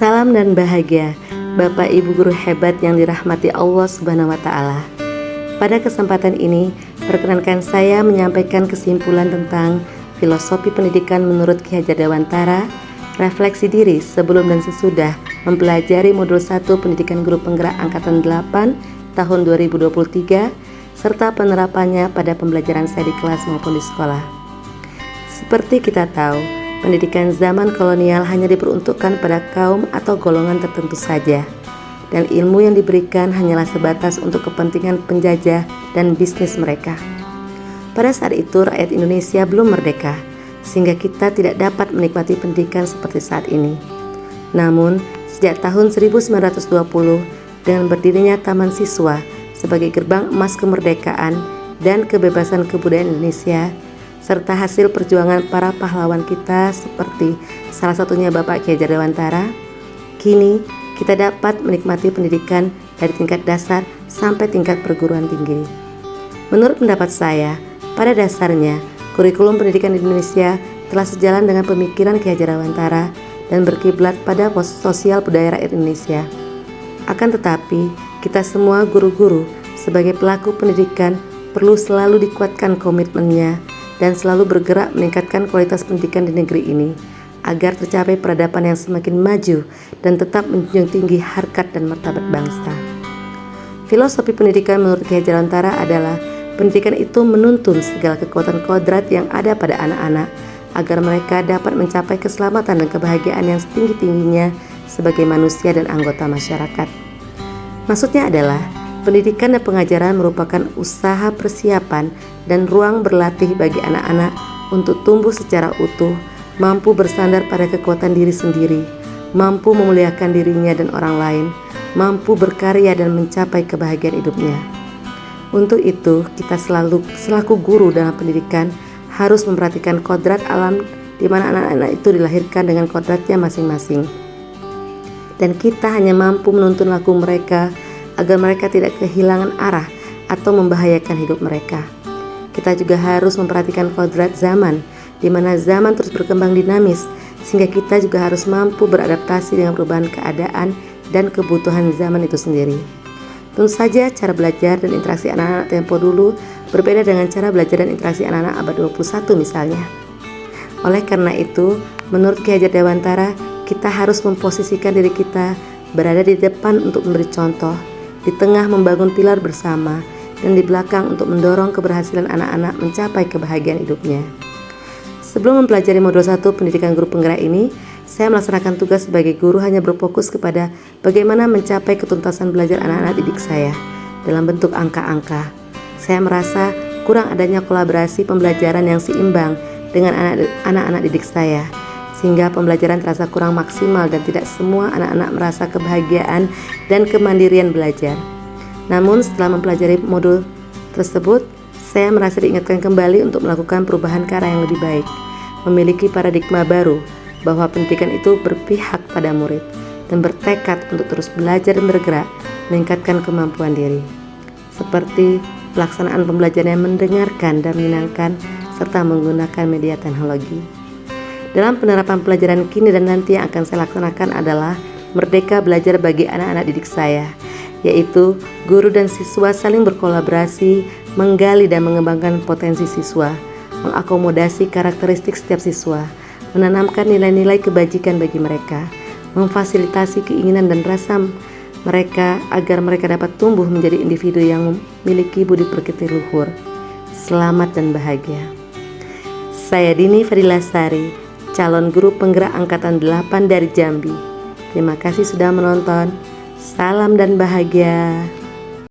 Salam dan bahagia, Bapak Ibu guru hebat yang dirahmati Allah Subhanahu wa Ta'ala. Pada kesempatan ini, perkenankan saya menyampaikan kesimpulan tentang filosofi pendidikan menurut Ki Hajar Dewantara, refleksi diri sebelum dan sesudah mempelajari modul 1 Pendidikan Guru Penggerak Angkatan 8 tahun 2023, serta penerapannya pada pembelajaran saya di kelas maupun di sekolah. Seperti kita tahu, pendidikan zaman kolonial hanya diperuntukkan pada kaum atau golongan tertentu saja, dan ilmu yang diberikan hanyalah sebatas untuk kepentingan penjajah dan bisnis mereka. Pada saat itu rakyat Indonesia belum merdeka, sehingga kita tidak dapat menikmati pendidikan seperti saat ini. Namun, sejak tahun 1920 dengan berdirinya Taman Siswa sebagai gerbang emas kemerdekaan dan kebebasan kebudayaan Indonesia, serta hasil perjuangan para pahlawan kita seperti salah satunya Bapak Ki Hajar Dewantara, kini kita dapat menikmati pendidikan dari tingkat dasar sampai tingkat perguruan tinggi. Menurut pendapat saya, pada dasarnya kurikulum pendidikan di Indonesia telah sejalan dengan pemikiran Ki Hajar Dewantara dan berkiblat pada sosial budaya rakyat Indonesia. Akan tetapi, kita semua guru-guru sebagai pelaku pendidikan perlu selalu dikuatkan komitmennya dan selalu bergerak meningkatkan kualitas pendidikan di negeri ini agar tercapai peradaban yang semakin maju dan tetap menjunjung tinggi harkat dan martabat bangsa. Filosofi pendidikan menurut Ki Hajar Dewantara adalah pendidikan itu menuntun segala kekuatan kodrat yang ada pada anak-anak agar mereka dapat mencapai keselamatan dan kebahagiaan yang setinggi-tingginya sebagai manusia dan anggota masyarakat. Maksudnya adalah pendidikan dan pengajaran merupakan usaha persiapan dan ruang berlatih bagi anak-anak untuk tumbuh secara utuh, mampu bersandar pada kekuatan diri sendiri, mampu memuliakan dirinya dan orang lain, mampu berkarya dan mencapai kebahagiaan hidupnya. Untuk itu, kita selaku guru dalam pendidikan harus memperhatikan kodrat alam di mana anak-anak itu dilahirkan dengan kodratnya masing-masing. Dan kita hanya mampu menuntun laku mereka agar mereka tidak kehilangan arah atau membahayakan hidup mereka. Kita juga harus memperhatikan kodrat zaman, di mana zaman terus berkembang dinamis, sehingga kita juga harus mampu beradaptasi dengan perubahan keadaan dan kebutuhan zaman itu sendiri. Tentu saja cara belajar dan interaksi anak-anak tempo dulu berbeda dengan cara belajar dan interaksi anak-anak abad 21 misalnya. Oleh karena itu, menurut Ki Hajar Dewantara, kita harus memposisikan diri kita berada di depan untuk memberi contoh, di tengah membangun pilar bersama, dan di belakang untuk mendorong keberhasilan anak-anak mencapai kebahagiaan hidupnya. Sebelum mempelajari modul 1 Pendidikan Guru Penggerak ini, saya melaksanakan tugas sebagai guru hanya berfokus kepada bagaimana mencapai ketuntasan belajar anak-anak didik saya dalam bentuk angka-angka. Saya merasa kurang adanya kolaborasi pembelajaran yang seimbang dengan anak-anak didik saya, sehingga pembelajaran terasa kurang maksimal dan tidak semua anak-anak merasa kebahagiaan dan kemandirian belajar. Namun setelah mempelajari modul tersebut, saya merasa diingatkan kembali untuk melakukan perubahan ke arah yang lebih baik, memiliki paradigma baru bahwa pendidikan itu berpihak pada murid dan bertekad untuk terus belajar dan bergerak meningkatkan kemampuan diri, seperti pelaksanaan pembelajaran yang mendengarkan dan menyenangkan serta menggunakan media teknologi. Dalam penerapan pelajaran kini dan nanti yang akan saya laksanakan adalah merdeka belajar bagi anak-anak didik saya, yaitu guru dan siswa saling berkolaborasi, menggali dan mengembangkan potensi siswa, mengakomodasi karakteristik setiap siswa, menanamkan nilai-nilai kebajikan bagi mereka, memfasilitasi keinginan dan rasa mereka agar mereka dapat tumbuh menjadi individu yang memiliki budi pekerti luhur, selamat dan bahagia. Saya Dini Fadila Sari, calon guru penggerak angkatan 8 dari Jambi. Terima kasih sudah menonton. Salam dan bahagia.